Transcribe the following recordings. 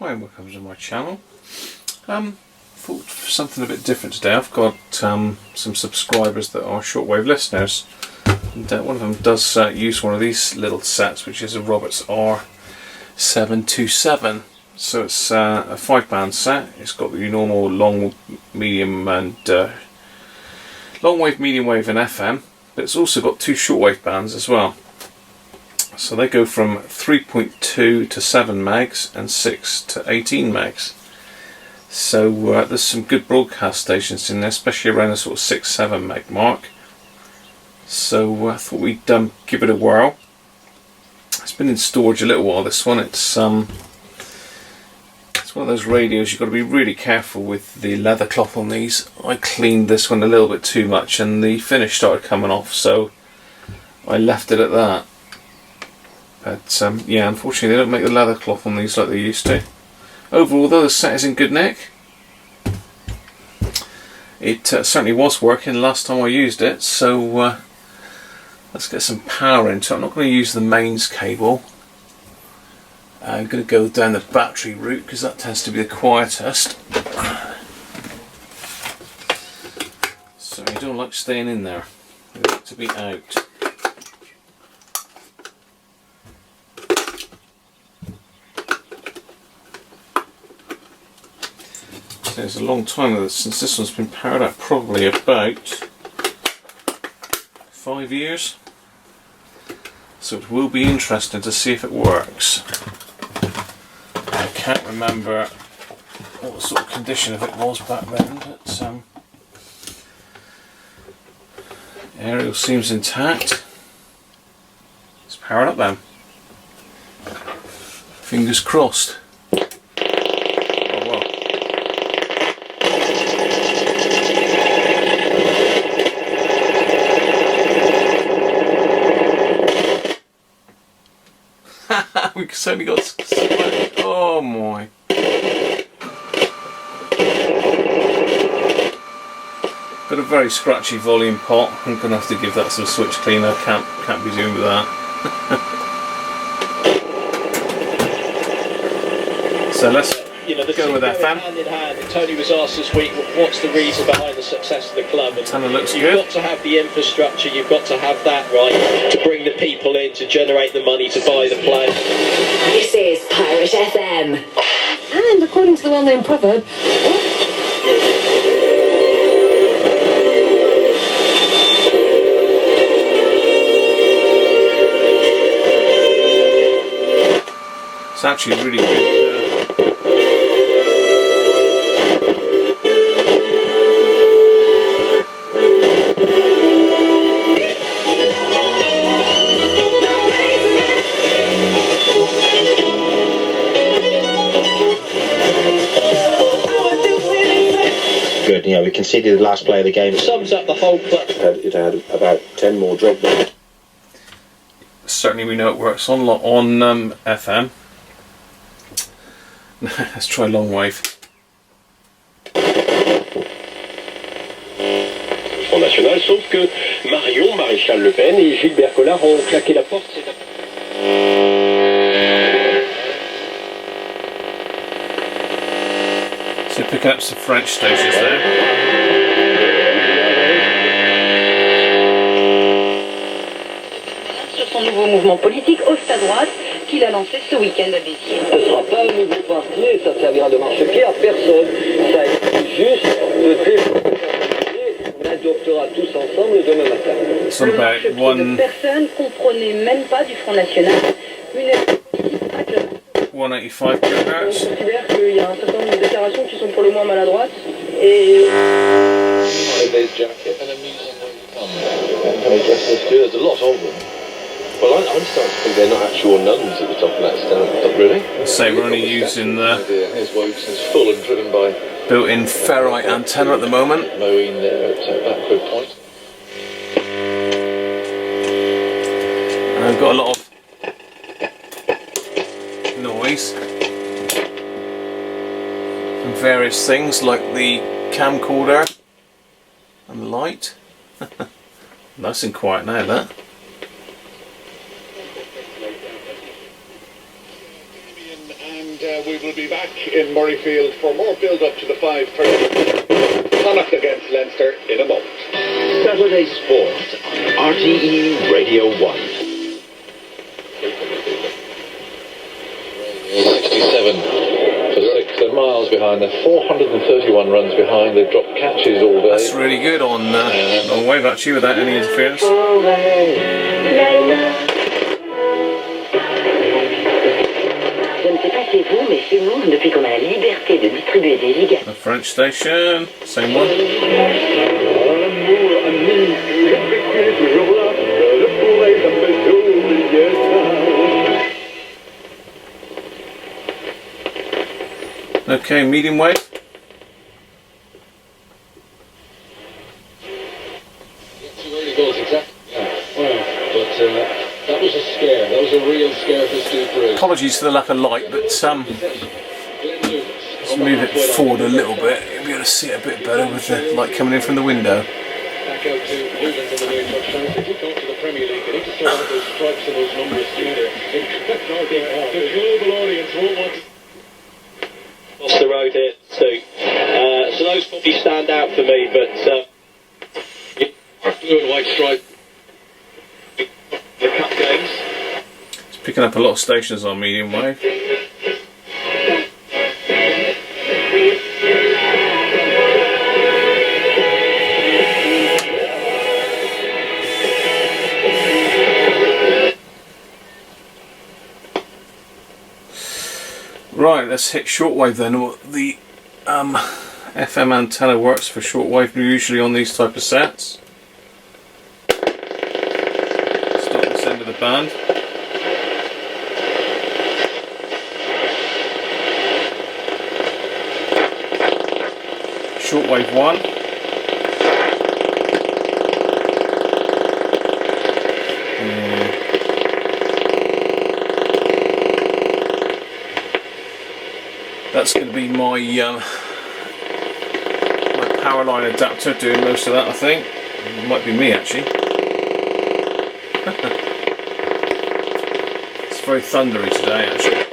Hi, and welcome to my channel. Thought something a bit different today. I've got some subscribers that are shortwave listeners, and one of them does use one of these little sets, which is a Roberts R727. So it's a 5-band set. It's got the normal long, medium, and long wave, medium wave, and FM, but it's also got 2 shortwave bands as well. So they go from 3.2 to 7 megs and 6 to 18 megs. So there's some good broadcast stations in there, especially around the sort of 6-7 meg mark. So I thought we'd give it a whirl. It's been in storage a little while, this one. It's one of those radios you've got to be really careful with the leather cloth on these. I cleaned this one a little bit too much and the finish started coming off, so I left it at that. But yeah, unfortunately they don't make the leather cloth on these like they used to. Overall though, the set is in good nick. It certainly was working the last time I used it, so let's get some power into it. I'm not going to use the mains cable. I'm going to go down the battery route because that tends to be the quietest. So you don't like staying in there, you like to be out. So it's a long time since this one's been powered up, probably about 5 years. So it will be interesting to see if it works. I can't remember what sort of condition of it was back then, but aerial seems intact. It's powered up then. Fingers crossed. Oh well. We've certainly got. Oh my. Got a very scratchy volume pot. I'm going to have to give that some switch cleaner. Can't be doing with that. So let's go with FM. Hand in hand. Tony was asked this week, what's the reason behind the success of the club? And looks you've good. got to have the infrastructure. You've got to have that right to bring the people in, to generate the money to buy the play. This is Pirate FM. And according to the well-known proverb, it's actually really good. Good, you know, we conceded the last play of the game. Sums up the whole club. It had about 10 more drop balls. Certainly we know it works on FM. Let's try long wave. Front National, sauf que Marion, Maréchal Le Pen et Gilbert Collard ont claqué la porte. So picking up some French stations there. sur son nouveau mouvement politique Ost à droite qu'il a lancé ce week-end à Béziers. Ce ne sera pas un nouveau parti et ça servira de marchepied à personne. Ça est juste de développer. On adoptera tous ensemble demain matin. It's on about De personnes comprenaient même pas du Front National. Une 185 On kHz. considère qu'il y a un certain nombre de déclarations qui sont pour le moins maladroites et There's a lot of them. Well, I'm starting to think they're not actual nuns at the top of that stand. Really? So we're only using the Here's Woke's full and driven by built-in ferrite antenna at the moment. Moeen there at Backward Point. And I've got a lot of noise from various things like the camcorder and the light. Nice and quiet now, that. And And we will be back in Murrayfield for more build-up to the 5:30. Connacht against Leinster in a moment. Saturday Sport on RTE Radio 1. 67 for 6. They're miles behind. They're 431 runs behind. They've dropped catches all day. That's really good on long wave actually, without any interference. Je ne sais pas c'est vous, mais chez nous, depuis qu'on a la liberté de distribuer des ligas. The French station, same one. Okay, medium wave. Too early goals, exactly. Well, but that was a scare. That was a real scare for Stu Bruce. Apologies for the lack of light, but let's move it forward a little bit. You'll be able to see it a bit better with the light coming in from the window. Back out to Luton from the near touchdown. They did go to the Premier League. They need to sort out those stripes and those numbers through there. The global audience won't want to. Off the road here too. So those probably stand out for me, but Blue and white stripe. the cup games. It's picking up a lot of stations on medium wave. Right, let's hit shortwave then. The FM antenna works for shortwave usually on these type of sets. Start this end of the band. Shortwave 1. That's going to be my my power line adapter doing most of that, I think. It might be me actually. It's very thundery today actually.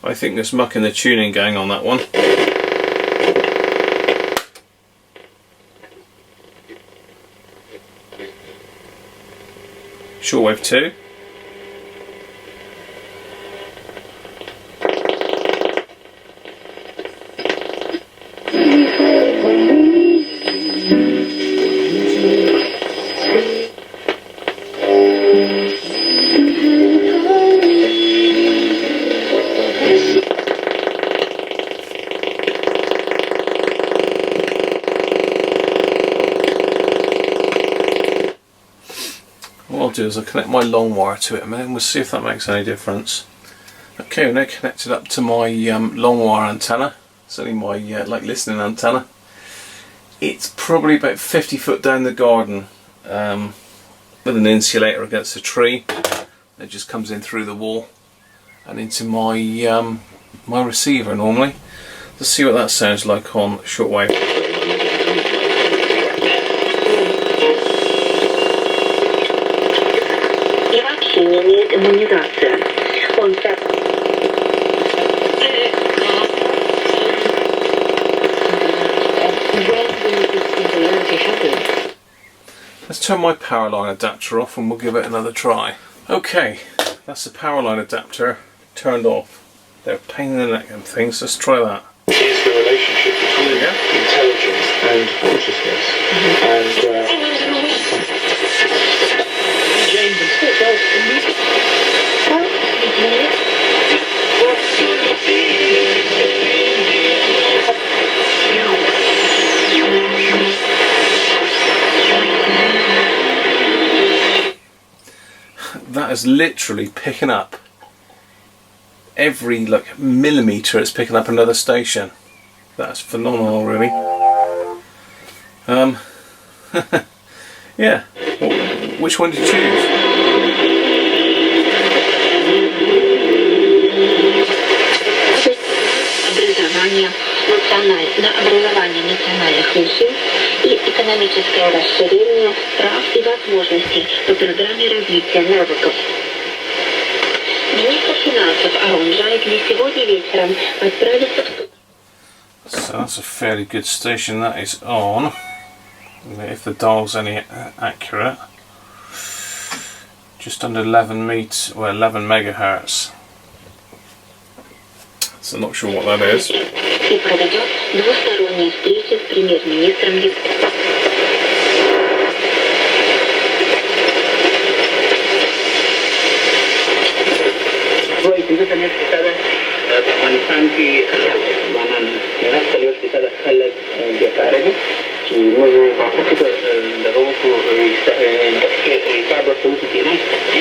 I think there's muck in the tuning gang on that one. Shortwave 2. What I'll do is I'll connect my long wire to it a minute and we'll see if that makes any difference. Okay, we're now connected up to my long wire antenna. It's only my like listening antenna. It's probably about 50 foot down the garden with an insulator against a tree. It just comes in through the wall and into my my receiver normally. Let's see what that sounds like on shortwave. Let's turn my power line adapter off and we'll give it another try. Okay, that's the power line adapter turned off. They're a pain in the neck and things. Let's try that. Is the relationship between intelligence and consciousness. James and Sports That is literally picking up every like millimetre. It's picking up another station. That's phenomenal, really. Yeah. Well, which one did you choose? Образование национальных меньшин и экономическое расширение прав и возможностей по программе развития навыков. Министр финансов Аронжайк сегодня вечером отправится в... So that's a fairly good station that is on, if the dial's any accurate. Just under 11 megahertz. So I'm not sure what that is. И проведет двусторонние встречи с премьер-министром Японии.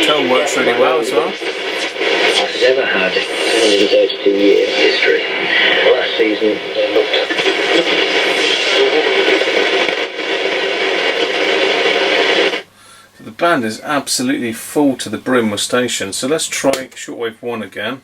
Tone works really well as well. Has ever had 132-year history. Last season they looked. The band is absolutely full to the brim with stations, so let's try Shortwave 1 again.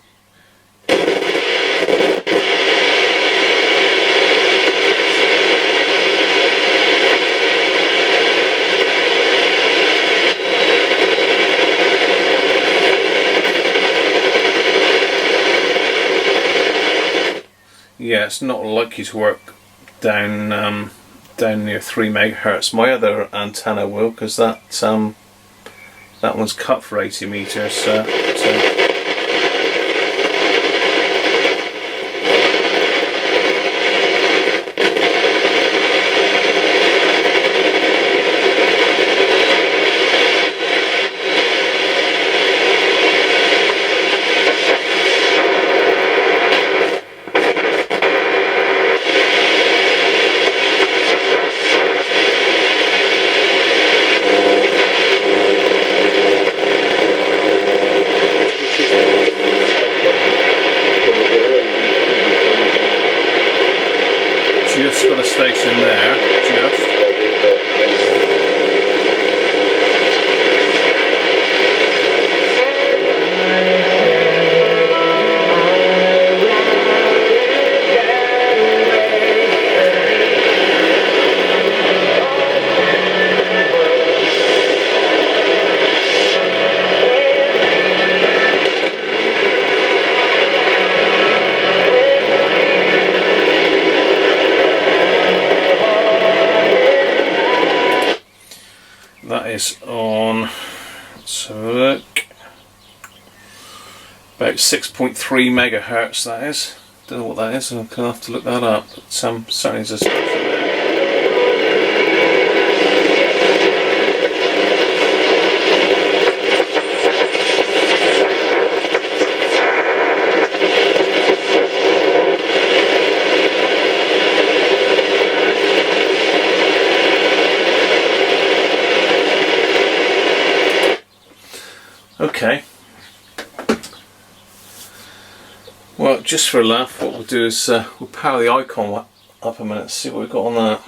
Yeah, it's not likely to work down near 3 megahertz. My other antenna will, because that one's cut for 80 meters. So. Just got a station there, just. That is on, let's have a look, about 6.3 megahertz that is. Don't know what that is, I'm going to have to look that up, but certainly there's a station there. Okay, well, just for a laugh, what we'll do is we'll power the icon up a minute, see what we've got on that.